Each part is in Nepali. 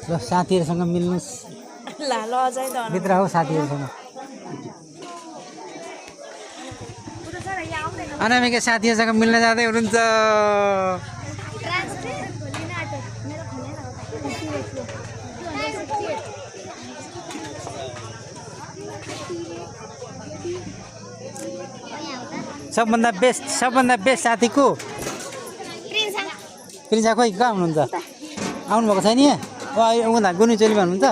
ल साथीहरूसँग मिल्नुस् ल ल अझै त भित्र हो साथीहरूसँग अनामिका साथीहरूसँग मिल्न जाँदै हुनुहुन्छ सबभन्दा बेस्ट साथी को प्रिन्सा खोइ कहाँ हुनुहुन्छ आउनुभएको छैन यहाँ उता गुनी चोलीमा हुनुहुन्छ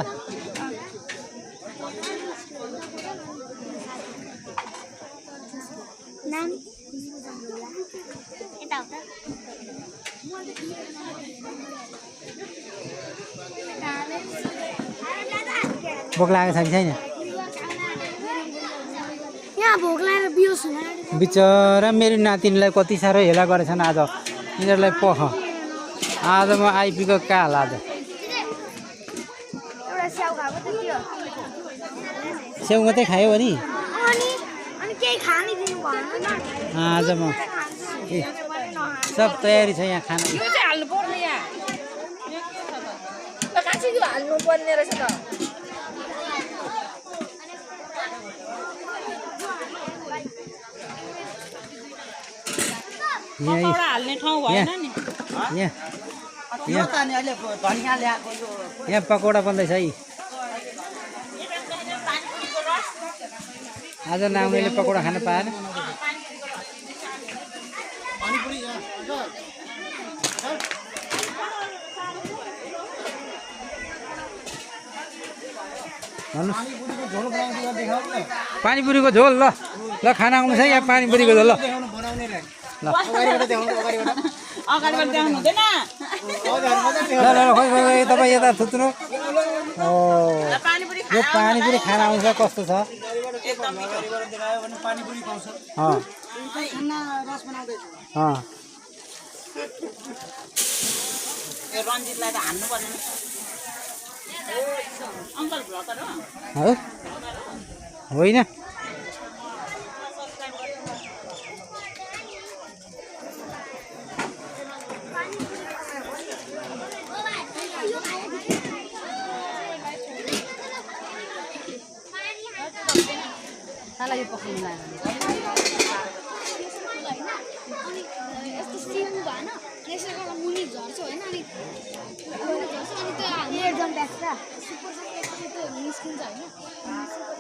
भोक लागेको छ कि छैन बिचरा मेरो नातिनीलाई कति साह्रो हेला गरेछन् आज यिनीहरूलाई पख आज म आइपीको काल आज स्याउ मात्रै खायो भने आज म सब तयारी छ यहाँ खाना यहाँ पकौडा बन्दैछ है आज नाउनेले पकौडा खान पाएन पानीपुरीको झोल ल ल खाना आउनु छ यहाँ पानीपुरीको झोल ल ल तपाईँ यता थुत्नु यो पानीपुरी खाना आउँछ कस्तो छ होइन निस्किन्छ होइन